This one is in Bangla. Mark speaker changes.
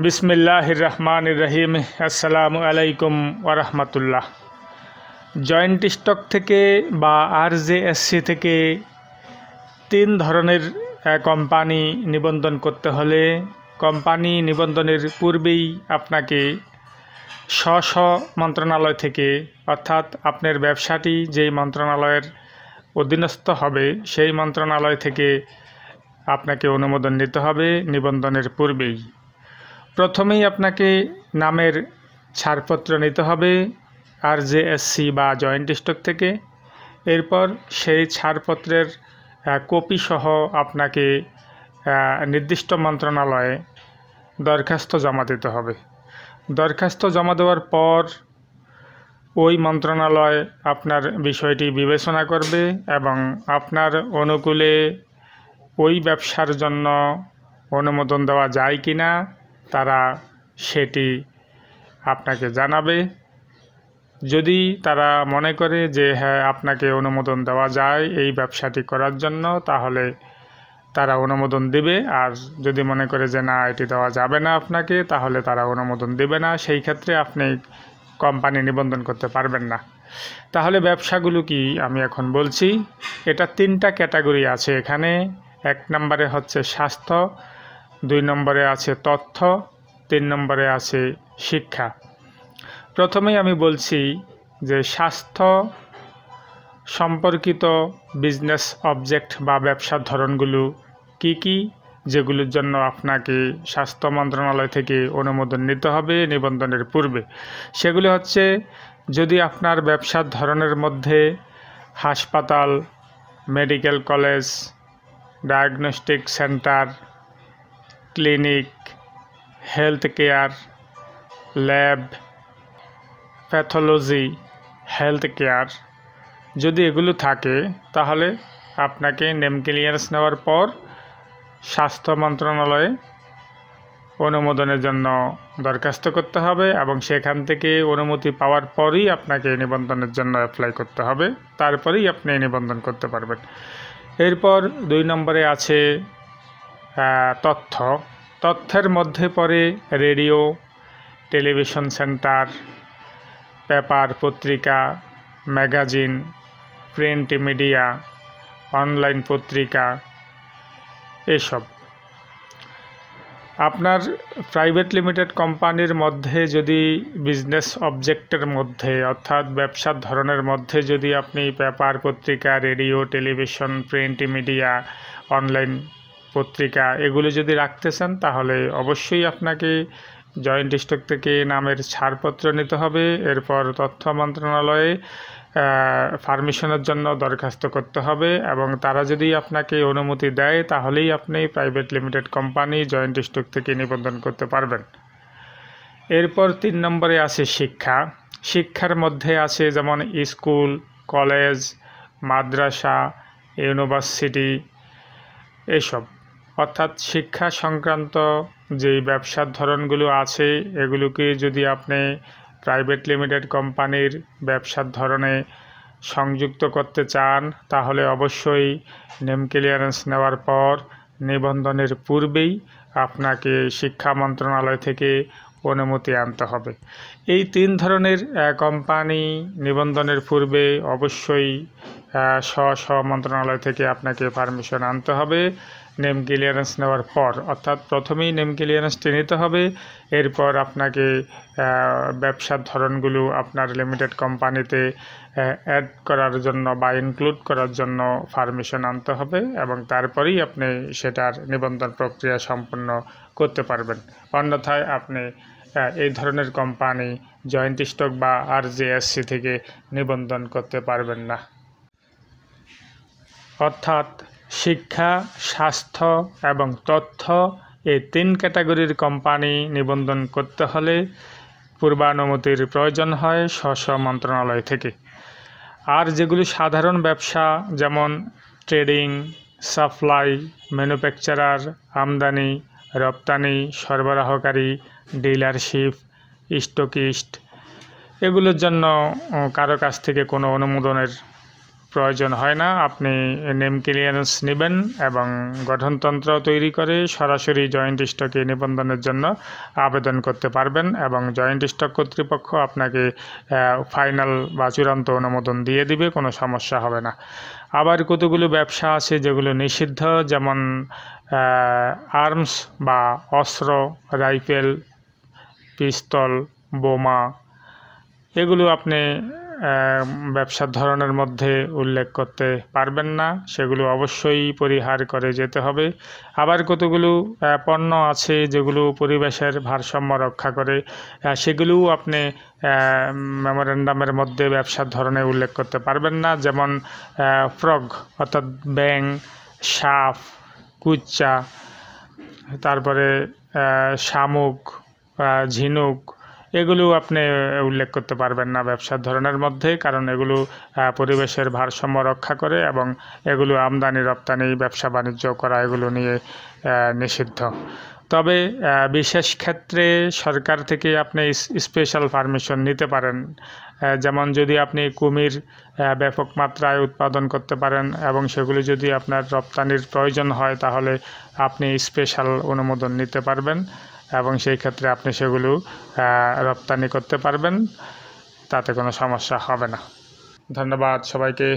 Speaker 1: বিসমিল্লাহির রহমানির রহিম। আসসালামু আলাইকুম ওয়া রাহমাতুল্লাহ। জয়েন্ট স্টক থেকে বা আরজেএসসি থেকে 3 ধরনের কোম্পানি নিবন্ধন করতে হলে কোম্পানি নিবন্ধনের পূর্বেই আপনাকে স্ব মন্ত্রণালয় থেকে, অর্থাৎ আপনার ব্যবসাটি যেই মন্ত্রণালয়ের অধীনস্থ হবে সেই মন্ত্রণালয় থেকে আপনাকে অনুমোদন নিতে হবে নিবন্ধনের পূর্বেই। প্রথমেই আপনাকে নামের ছাড়পত্র নিতে হবে আরজেএসসি বা জয়েন্ট স্টক থেকে। এরপর সেই ছাড়পত্রের কপি সহ আপনাকে নির্দিষ্ট মন্ত্রণালয়ে দরখাস্ত জমা দিতে হবে। দরখাস্ত জমা দেওয়ার পর ওই মন্ত্রণালয় আপনার বিষয়টি বিবেচনা করবে এবং আপনার অনুকূলে ওই ব্যবসার জন্য অনুমোদন দেওয়া যায় কি না তারা সেটি আপনাকে জানাবে। যদি তারা মনে করে যে হ্যাঁ আপনাকে অনুমোদন দেওয়া যায় এই ব্যবসাটি করার জন্য, তাহলে তারা অনুমোদন দেবে। আর যদি মনে করে যে না এটি দেওয়া যাবে না আপনাকে, তাহলে তারা অনুমোদন দেবে না। সেই ক্ষেত্রে আপনি কোম্পানি নিবন্ধন করতে পারবেন না। তাহলে ব্যবসাগুলো কি আমি এখন বলছি। এটা 3টা ক্যাটাগরি আছে এখানে। 1 নম্বরে হচ্ছে স্বাস্থ্য, 2 নম্বরে আছে তথ্য, 3 নম্বরে আছে শিক্ষা। প্রথমেই আমি বলছি যে স্বাস্থ্য সম্পর্কিত বিজনেস অবজেক্ট বা ব্যবসার ধরনগুলো কি যেগুলোর জন্য আপনাকে স্বাস্থ্য মন্ত্রণালয় থেকে অনুমোদন নিতে হবে নিবন্ধনের পূর্বে। সেগুলো হচ্ছে, যদি আপনার ব্যবসার ধরনের মধ্যে হাসপাতাল, medical college, diagnostic centre, clinic, health care, lab, pathology, health care যদি এগুলো থাকে, তাহলে আপনাকে নেম ক্লিয়ারেন্স নেওয়ার পর স্বাস্থ্য মন্ত্রণালয়ে অনুমোদনের জন্য দরখাস্ত করতে হবে এবং সেখান থেকে অনুমতি পাওয়ার পরই আপনাকে নিবন্ধনের জন্য অ্যাপ্লাই করতে হবে। তারপরেই আপনি নিবন্ধন করতে পারবেন। এরপর 2 নম্বরে আছে তথ্য। তথ্যের মধ্যে পড়ে রেডিও, টেলিভিশন সেন্টার, পেপার, পত্রিকা, ম্যাগাজিন, প্রিন্ট মিডিয়া, অনলাইন পত্রিকা এসব। আপনার প্রাইভেট লিমিটেড কোম্পানির মধ্যে যদি বিজনেস অবজেক্টের মধ্যে, অর্থাৎ ব্যবসার ধরনের মধ্যে যদি আপনি পেপার, পত্রিকা, radio, television, print media, online পত্রিকা এগুলো যদি রাখতে চান, তাহলে অবশ্যই আপনাকে জয়েন্ট স্টক থেকে নামের ছাড়পত্র নিতে হবে। এরপর তথ্য মন্ত্রণালয়ে পারমিশনের জন্য দরখাস্ত করতে হবে এবং তারা যদি আপনাকে অনুমতি দেয়, তাহলেই আপনি private limited company joint stock থেকে নিবন্ধন করতে পারবেন। এরপর 3 নম্বরে আছে শিক্ষা। শিক্ষার মধ্যে আছে যেমন স্কুল, কলেজ, মাদ্রাসা, ইউনিভার্সিটি এসব। অর্থাৎ শিক্ষা সংক্রান্ত যেই ব্যবসার ধরনগুলো আছে এগুলোকে যদি আপনি প্রাইভেট লিমিটেড কোম্পানির ব্যবসার ধরনে সংযুক্ত করতে চান, তাহলে অবশ্যই নেম ক্লিয়ারেন্স নেওয়ার পর নিবন্ধনের পূর্বেই আপনাকে শিক্ষা মন্ত্রণালয় থেকে অনুমতি আনতে হবে। এই 3 ধরনের কোম্পানি নিবন্ধনের পূর্বে অবশ্যই স্ব মন্ত্রণালয় থেকে আপনাকে পারমিশন আনতে হবে নেম ক্লিয়ারেন্স নেওয়ার পর। অর্থাৎ প্রথমেই নেম ক্লিয়ারেন্সটি নিতে হবে, এরপর আপনাকে ব্যবসার ধরনগুলো আপনার লিমিটেড কোম্পানিতে অ্যাড করার জন্য বা ইনক্লুড করার জন্য পারমিশন আনতে হবে এবং তারপরেই আপনি সেটার নিবন্ধন প্রক্রিয়া সম্পন্ন করতে পারবেন। অন্যথায় আপনি এই ধরনের কোম্পানি জয়েন্ট স্টক বা আরজেএসসি থেকে নিবন্ধন করতে পারবেন না। অর্থাৎ শিক্ষা, স্বাস্থ্য এবং তথ্য এই 3 ক্যাটাগরির কোম্পানি নিবন্ধন করতে হলে পূর্বানুমতির প্রয়োজন হয় স্ব মন্ত্রণালয় থেকে। আর যেগুলি সাধারণ ব্যবসা যেমন ট্রেডিং, সাপ্লাই, ম্যানুফ্যাকচারার, আমদানি, রপ্তানি, সরবরাহকারী, ডিলারশিপ, স্টকিস্ট, এগুলোর জন্য কারো কাছ থেকে কোনো অনুমোদনের প্রয়োজন হয় না। আপনি নেম ক্লিয়ারেন্স নেবেন এবং গঠনতন্ত্র তৈরি করে সরাসরি জয়েন্ট স্টকে নিবন্ধনের জন্য আবেদন করতে পারবেন এবং জয়েন্ট স্টক কর্তৃপক্ষ আপনাকে ফাইনাল বা চূড়ান্ত অনুমোদন দিয়ে দিবে, কোনো সমস্যা হবে না। আবার কতগুলো ব্যবসা আছে যেগুলো নিষিদ্ধ, যেমন আর্মস বা অস্ত্র, রাইফেল, পিস্তল, বোমা, এগুলো আপনি ব্যবসার ধরনের মধ্যে উল্লেখ করতে পারবেন না, সেগুলো অবশ্যই পরিহার করে যেতে হবে। আবার কতগুলো পণ্য আছে যেগুলো পরিবেশের ভারসাম্য রক্ষা করে, সেগুলোও আপনি মেমোরেন্ডামের মধ্যে ব্যবসার ধরনে উল্লেখ করতে পারবেন না, যেমন ফ্রগ অর্থাৎ ব্যাং, সাপ, কুচ্চা, তারপরে শামুক, ঝিনুক, এগুলো আপনি উল্লেখ করতে পারবেন না ব্যবসার ধরনের মধ্যে, কারণ এগুলো পরিবেশের ভারসাম্য রক্ষা করে এবং এগুলো আমদানি রপ্তানি ব্যবসা বাণিজ্য করা এগুলো নিয়ে নিষিদ্ধ। তবে বিশেষ ক্ষেত্রে সরকার থেকে আপনি স্পেশাল পারমিশন নিতে পারেন, যেমন যদি আপনি কুমির ব্যাপক মাত্রায় উৎপাদন করতে পারেন এবং সেগুলো যদি আপনার রপ্তানির প্রয়োজন হয় তাহলে আপনি স্পেশাল অনুমোদন নিতে পারবেন এবং সেই ক্ষেত্রে আপনি সেগুলো রপ্তানি করতে পারবেন, তাতে কোনো সমস্যা হবে না। ধন্যবাদ সবাইকে।